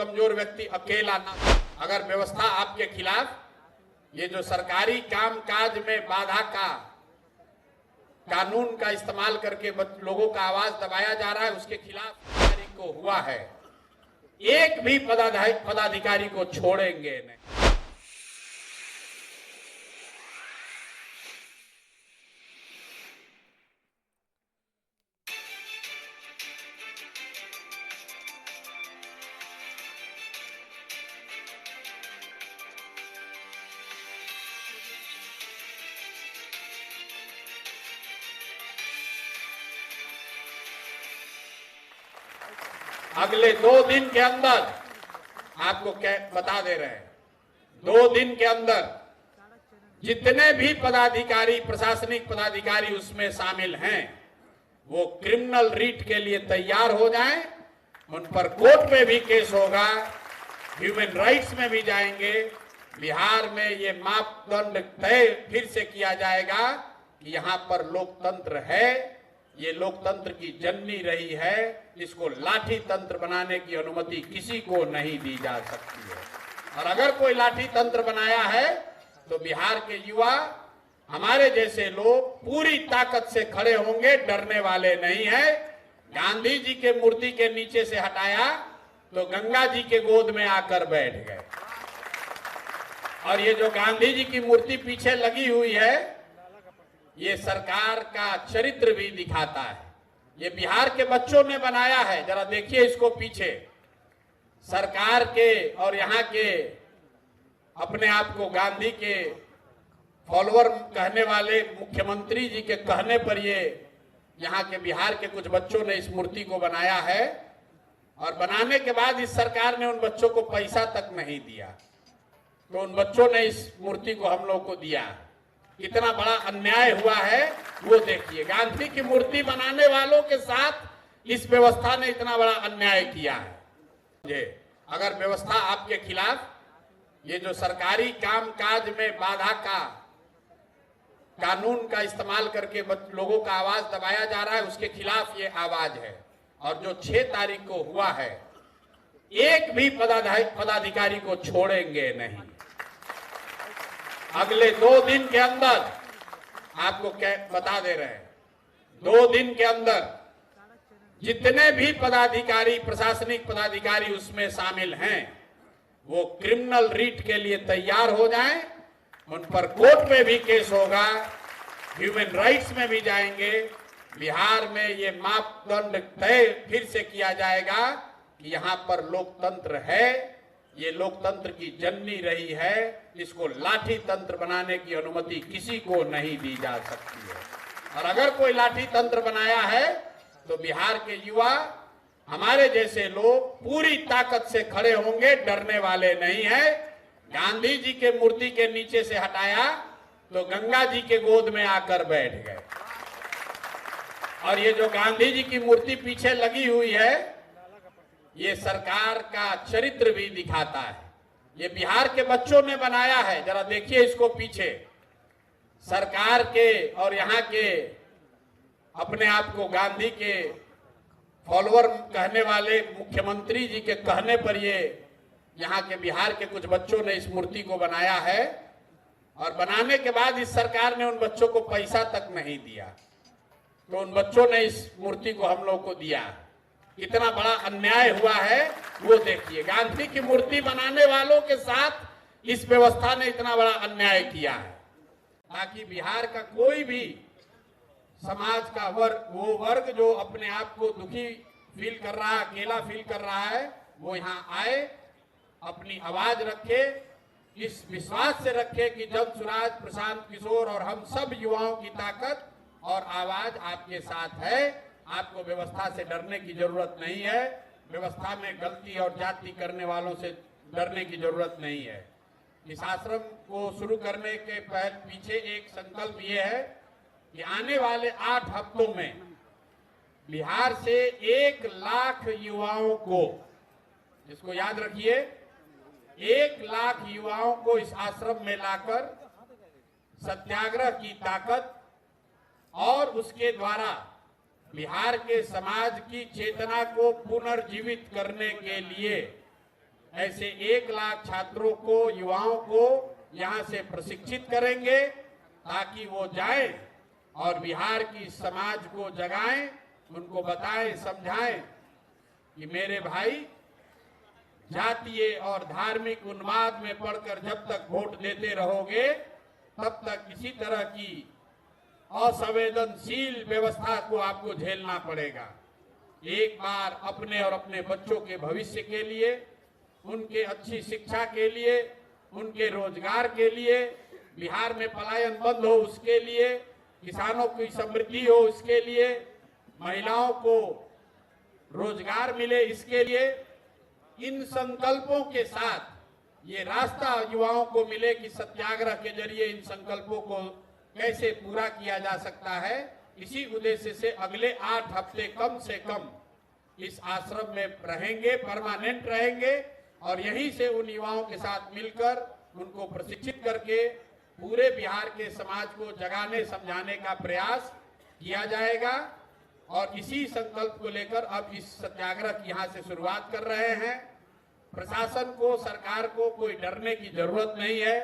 कमजोर व्यक्ति अकेला ना, अगर व्यवस्था आपके खिलाफ, ये जो सरकारी कामकाज में बाधा का कानून का इस्तेमाल करके लोगों का आवाज दबाया जा रहा है, उसके खिलाफ तारीख को हुआ है, एक भी पदाधिकारी को छोड़ेंगे नहीं। अगले 2 दिन के अंदर आपको बता दे रहे हैं, 2 दिन के अंदर जितने भी पदाधिकारी, प्रशासनिक पदाधिकारी उसमें शामिल हैं, वो क्रिमिनल रीट के लिए तैयार हो जाएं। उन पर कोर्ट में भी केस होगा, ह्यूमन राइट्स में भी जाएंगे। बिहार में ये मापदंड तय फिर से किया जाएगा कि यहाँ पर लोकतंत्र है, ये लोकतंत्र की जननी रही है, इसको लाठी तंत्र बनाने की अनुमति किसी को नहीं दी जा सकती है। और अगर कोई लाठी तंत्र बनाया है तो बिहार के युवा, हमारे जैसे लोग पूरी ताकत से खड़े होंगे, डरने वाले नहीं है। गांधी जी के मूर्ति के नीचे से हटाया तो गंगा जी के गोद में आकर बैठ गए। और ये जो गांधी जी की मूर्ति पीछे लगी हुई है, ये सरकार का चरित्र भी दिखाता है। ये बिहार के बच्चों ने बनाया है, जरा देखिए इसको पीछे। सरकार के और यहाँ के अपने आप को गांधी के फॉलोअर कहने वाले मुख्यमंत्री जी के कहने पर ये यहाँ के बिहार के कुछ बच्चों ने इस मूर्ति को बनाया है। और बनाने के बाद इस सरकार ने उन बच्चों को पैसा तक नहीं दिया, तो उन बच्चों ने इस मूर्ति को हम लोग को दिया। कितना बड़ा अन्याय हुआ है वो देखिए। गांधी की मूर्ति बनाने वालों के साथ इस व्यवस्था ने इतना बड़ा अन्याय किया है। अगर व्यवस्था आपके खिलाफ, ये जो सरकारी कामकाज में बाधा का कानून का इस्तेमाल करके लोगों का आवाज दबाया जा रहा है, उसके खिलाफ ये आवाज है। और जो 6 तारीख को हुआ है, एक भी पदाधिकारी को छोड़ेंगे नहीं। अगले 2 दिन के अंदर आपको बता दे रहे हैं, 2 दिन के अंदर जितने भी पदाधिकारी, प्रशासनिक पदाधिकारी उसमें शामिल हैं, वो क्रिमिनल रीट के लिए तैयार हो जाएं। उन पर कोर्ट में भी केस होगा, ह्यूमन राइट्स में भी जाएंगे। बिहार में ये मापदंड तय फिर से किया जाएगा कि यहाँ पर लोकतंत्र है, ये लोकतंत्र की जननी रही है, इसको लाठी तंत्र बनाने की अनुमति किसी को नहीं दी जा सकती है। और अगर कोई लाठी तंत्र बनाया है तो बिहार के युवा, हमारे जैसे लोग पूरी ताकत से खड़े होंगे, डरने वाले नहीं है। गांधी जी के मूर्ति के नीचे से हटाया तो गंगा जी के गोद में आकर बैठ गए। और ये जो गांधी जी की मूर्ति पीछे लगी हुई है, ये सरकार का चरित्र भी दिखाता है। ये बिहार के बच्चों ने बनाया है, जरा देखिए इसको पीछे। सरकार के और यहाँ के अपने आप को गांधी के फॉलोअर कहने वाले मुख्यमंत्री जी के कहने पर ये यहाँ के बिहार के कुछ बच्चों ने इस मूर्ति को बनाया है। और बनाने के बाद इस सरकार ने उन बच्चों को पैसा तक नहीं दिया, तो उन बच्चों ने इस मूर्ति को हम लोग को दिया। कितना बड़ा अन्याय हुआ है वो देखिए। गांधी की मूर्ति बनाने वालों के साथ इस व्यवस्था ने इतना बड़ा अन्याय किया है, ताकि बिहार का कोई भी समाज का वर्ग, वो वर्ग जो अपने आप को दुखी फील कर रहा है, अकेला फील कर रहा है, वो यहाँ आए, अपनी आवाज रखे, इस विश्वास से रखे कि जमसुराज, प्रशांत किशोर और हम सब युवाओं की ताकत और आवाज आपके साथ है। आपको व्यवस्था से डरने की जरूरत नहीं है, व्यवस्था में गलती और जाति करने वालों से डरने की जरूरत नहीं है। इस आश्रम को शुरू करने के पीछे एक संकल्प ये है कि आने वाले 8 हफ्तों में बिहार से 1 लाख युवाओं को, इसको याद रखिए, 1 लाख युवाओं को इस आश्रम में लाकर सत्याग्रह की ताकत और उसके द्वारा बिहार के समाज की चेतना को पुनर्जीवित करने के लिए ऐसे 1 लाख छात्रों को, युवाओं को यहां से प्रशिक्षित करेंगे ताकि वो जाएं और बिहार की समाज को जगाएं, उनको बताएं, समझाएं कि मेरे भाई, जातीय और धार्मिक उन्माद में पड़कर जब तक वोट देते रहोगे तब तक इसी तरह की असंवेदनशील व्यवस्था को आपको झेलना पड़ेगा। एक बार अपने और अपने बच्चों के भविष्य के लिए, उनके अच्छी शिक्षा के लिए, उनके रोजगार के लिए, बिहार में पलायन बंद हो उसके लिए, किसानों की समृद्धि हो उसके लिए, महिलाओं को रोजगार मिले इसके लिए, इन संकल्पों के साथ ये रास्ता युवाओं को मिले कि सत्याग्रह के जरिए इन संकल्पों को कैसे पूरा किया जा सकता है। इसी उद्देश्य से अगले 8 हफ्ते कम से कम इस आश्रम में रहेंगे, परमानेंट रहेंगे और यहीं से उन युवाओं के साथ मिलकर उनको प्रशिक्षित करके पूरे बिहार के समाज को जगाने समझाने का प्रयास किया जाएगा। और इसी संकल्प को लेकर अब इस सत्याग्रह की यहाँ से शुरुआत कर रहे हैं। प्रशासन को, सरकार को कोई डरने की जरूरत नहीं है।